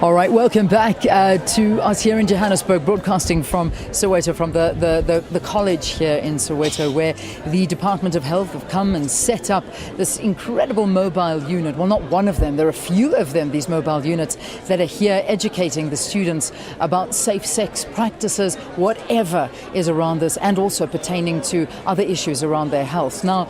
All right, welcome back to us here in Johannesburg, broadcasting from Soweto, from the college here in Soweto, where the Department of Health have come and set up this incredible mobile unit. Well, not one of them, there are a few of them, these mobile units, that are here educating the students about safe sex practices, whatever is around this, and also pertaining to other issues around their health. Now,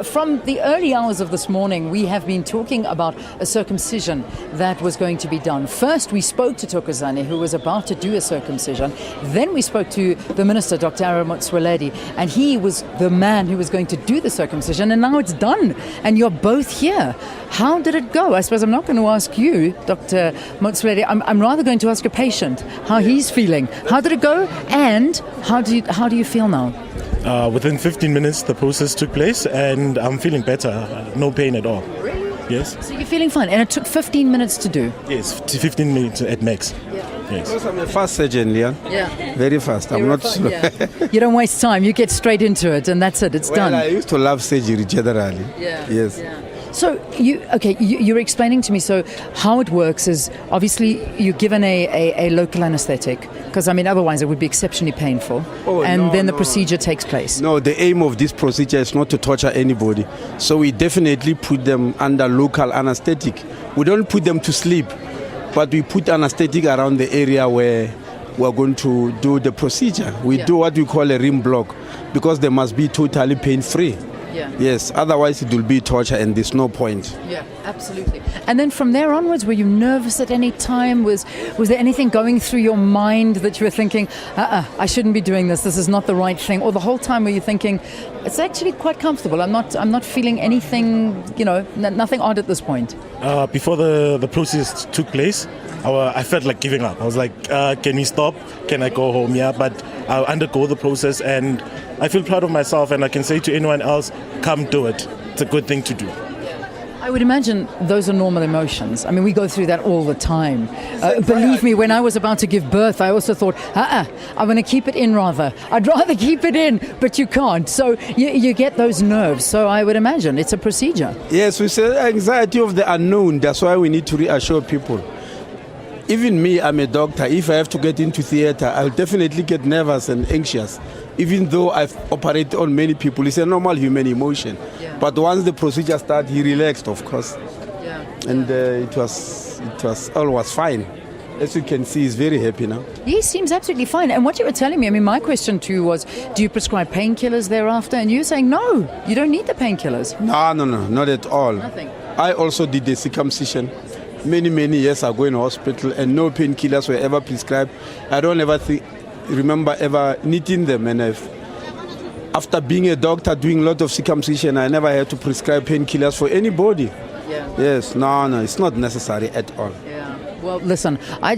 from the early hours of this morning, we have been talking about a circumcision that was going to be done. First, we spoke to Thokozani, who was about to do a circumcision. Then we spoke to the minister, Dr. Motsoaledi, and he was the man who was going to do the circumcision, and now it's done, and you're both here. How did it go? I suppose I'm not going to ask you, Dr. Motsoaledi. I'm rather going to ask a patient how he's feeling. How did it go, and how do you feel now? Within 15 minutes, the process took place, and I'm feeling better. No pain at all. Really? Yes. So you're feeling fine, and it took 15 minutes to do? Yes, 15 minutes at max. Yeah. Yes. Because I'm a fast surgeon, Leanne. Yeah. Very fast. I'm not slow. Yeah. You don't waste time. You get straight into it, and that's it. It's Well, done. I used to love surgery generally. Yeah. Yes. Yeah. So you're explaining to me. So how it works is obviously you're given a local anesthetic, because I mean otherwise it would be exceptionally painful, then the procedure takes place. No, the aim of this procedure is not to torture anybody. So we definitely put them under local anesthetic. We don't put them to sleep, but we put anesthetic around the area where we're going to do the procedure. We do what we call a rim block, because they must be totally pain-free. Yeah. Yes, otherwise it will be torture and there's no point. Yeah, absolutely. And then from there onwards, were you nervous at any time? Was there anything going through your mind that you were thinking, I shouldn't be doing this, this is not the right thing? Or the whole time were you thinking, it's actually quite comfortable, I'm not feeling anything, nothing odd at this point? Before the process took place, I felt like giving up. I was like, can we stop? Can I go home? Yeah, but I'll undergo the process, and I feel proud of myself, and I can say to anyone else, come do it. It's a good thing to do. I would imagine those are normal emotions. I mean, we go through that all the time. Believe me, when I was about to give birth, I also thought, I'm going to keep it in rather. I'd rather keep it in, but you can't. So you get those nerves. So I would imagine it's a procedure. Yes, we say anxiety of the unknown. That's why we need to reassure people. Even me, I'm a doctor. If I have to get into theater, I'll definitely get nervous and anxious. Even though I've operated on many people, it's a normal human emotion. Yeah. But once the procedure started, he relaxed, of course. Yeah. And it was all was fine. As you can see, he's very happy now. He seems absolutely fine. And what you were telling me, I mean, my question to you was, do you prescribe painkillers thereafter? And you're saying, no, you don't need the painkillers. No, not at all. Nothing. I also did the circumcision many years ago in hospital, and no painkillers were ever prescribed. I don't ever remember ever needing them, and after being a doctor doing a lot of circumcision, I never had to prescribe painkillers for anybody. Yeah. Yes, no, it's not necessary at all. Yeah. Well, listen, I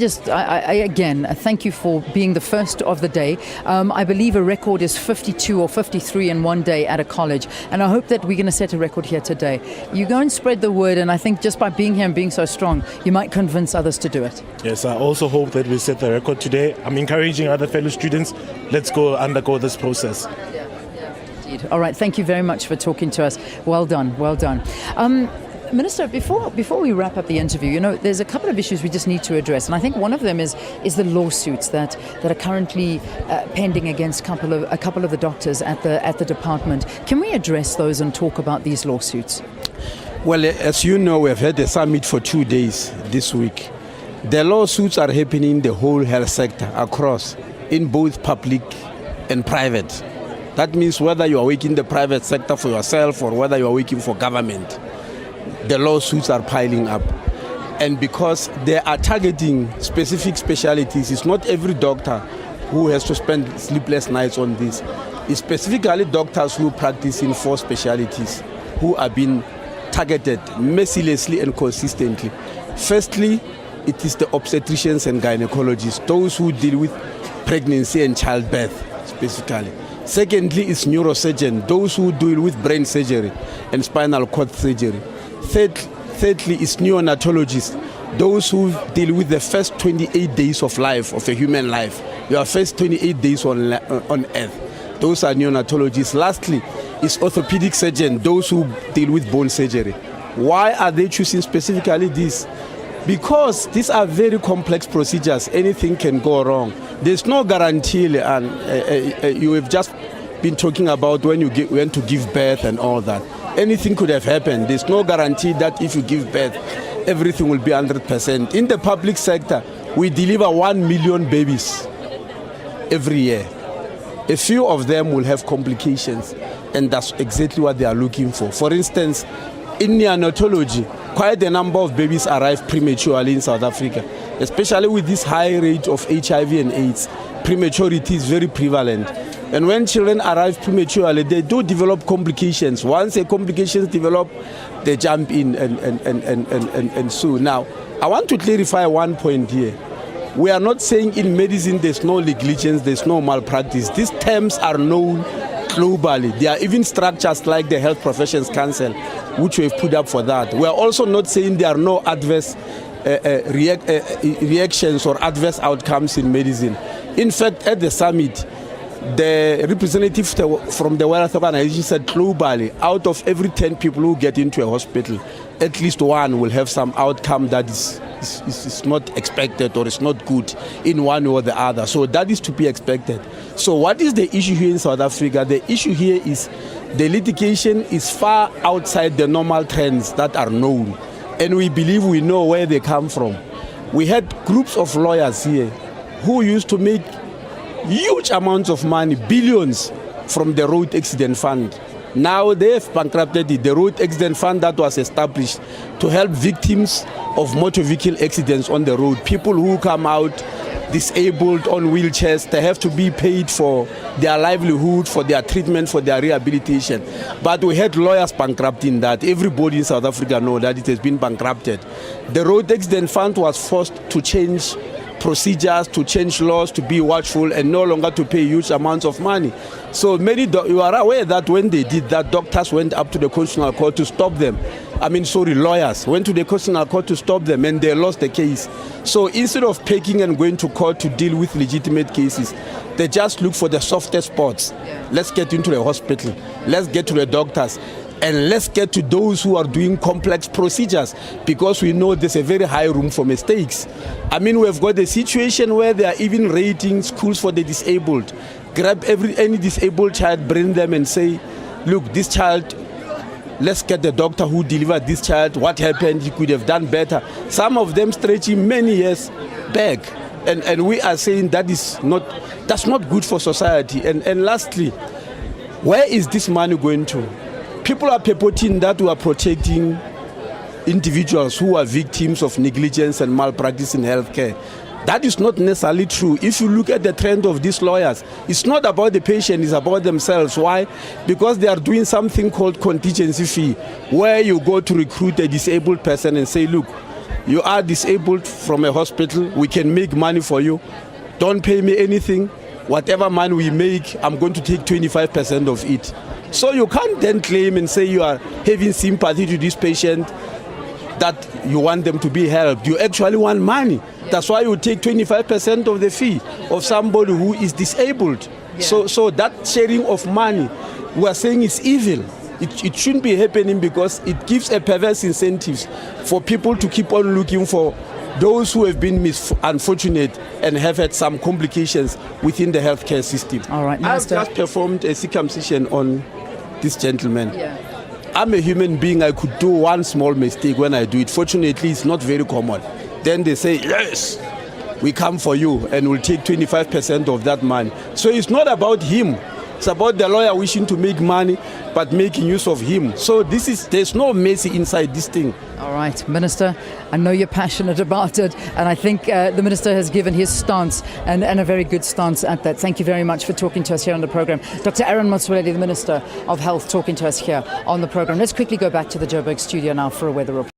again thank you for being the first of the day. I believe a record is 52 or 53 in one day at a college, and I hope that we're going to set a record here today. You go and spread the word, and I think just by being here and being so strong, you might convince others to do it. Yes, I also hope that we set the record today. I'm encouraging other fellow students, let's go undergo this process. Yeah, indeed. All right, thank you very much for talking to us. Well done, well done. Minister, before we wrap up the interview, there's a couple of issues we just need to address, and I think one of them is the lawsuits that are currently pending against a couple of the doctors at the department. Can we address those and talk about these lawsuits? Well, as you know, we've had a summit for 2 days this week. The lawsuits are happening in the whole health sector across, in both public and private. That means whether you are working in the private sector for yourself or whether you are working for government, the lawsuits are piling up. And because they are targeting specific specialties, it's not every doctor who has to spend sleepless nights on this. It's specifically doctors who practice in 4 specialties who are being targeted mercilessly and consistently. Firstly, it is the obstetricians and gynecologists, those who deal with pregnancy and childbirth specifically. Secondly, it's neurosurgeons, those who deal with brain surgery and spinal cord surgery. Thirdly, it's neonatologists, those who deal with the first 28 days of life, of a human life. Your first 28 days on earth. Those are neonatologists. Lastly, it's orthopedic surgeons, those who deal with bone surgery. Why are they choosing specifically this? Because these are very complex procedures, anything can go wrong. There's no guarantee, and you have just been talking about when you went to give birth and all that. Anything could have happened. There's no guarantee that if you give birth, everything will be 100%. In the public sector, we deliver 1 million babies every year. A few of them will have complications, and that's exactly what they are looking for. For instance, in neonatology, quite a number of babies arrive prematurely in South Africa, especially with this high rate of HIV and AIDS. Prematurity is very prevalent. And when children arrive prematurely, they do develop complications. Once the complications develop, they jump in and sue. Now, I want to clarify one point here. We are not saying in medicine there's no negligence, there's no malpractice. These terms are known globally. There are even structures like the Health Professions Council, which we have put up for that. We are also not saying there are no adverse reactions or adverse outcomes in medicine. In fact, at the summit, the representative from the World Health Organization said globally, out of every 10 people who get into a hospital, at least one will have some outcome that is not expected or is not good in one or the other. So that is to be expected. So what is the issue here in South Africa? The issue here is the litigation is far outside the normal trends that are known. And we believe we know where they come from. We had groups of lawyers here who used to make huge amounts of money, billions, from the road accident fund. Now they have bankrupted it. The road accident fund that was established to help victims of motor vehicle accidents on the road, people who come out disabled on wheelchairs, they have to be paid for their livelihood, for their treatment, for their rehabilitation. But we had lawyers bankrupting that. Everybody in South Africa knows that it has been bankrupted. The road accident fund was forced to change procedures, to change laws, to be watchful, and no longer to pay huge amounts of money. So you are aware that when they did that, doctors went up to the Constitutional Court to stop them. Lawyers went to the Constitutional Court to stop them, and they lost the case. So instead of picking and going to court to deal with legitimate cases, they just look for the softest spots. Let's get into the hospital. Let's get to the doctors. And let's get to those who are doing complex procedures, because we know there's a very high room for mistakes. We've got a situation where they are even rating schools for the disabled. Grab any disabled child, bring them and say, look, this child, let's get the doctor who delivered this child. What happened? He could have done better. Some of them stretching many years back. And we are saying that's not good for society. And lastly, where is this money going to? People are purporting that we are protecting individuals who are victims of negligence and malpractice in healthcare. That is not necessarily true. If you look at the trend of these lawyers, it's not about the patient, it's about themselves. Why? Because they are doing something called contingency fee, where you go to recruit a disabled person and say, look, you are disabled from a hospital, we can make money for you, don't pay me anything. Whatever money we make, I'm going to take 25% of it. So you can't then claim and say you are having sympathy to this patient, that you want them to be helped. You actually want money. That's why you take 25% of the fee of somebody who is disabled. Yeah. So that sharing of money, we are saying is evil. It shouldn't be happening, because it gives a perverse incentives for people to keep on looking for those who have been unfortunate and have had some complications within the healthcare system. All right, Minister. I've just performed a circumcision on this gentleman. Yeah. I'm a human being. I could do one small mistake when I do it. Fortunately, it's not very common. Then they say, yes, we come for you, and we'll take 25% of that money. So it's not about him. It's about the lawyer wishing to make money, but making use of him. So there's no mercy inside this thing. All right, Minister, I know you're passionate about it, and I think the Minister has given his stance, and a very good stance at that. Thank you very much for talking to us here on the program. Dr. Aaron Motsoaledi, the Minister of Health, talking to us here on the program. Let's quickly go back to the Joburg studio now for a weather report.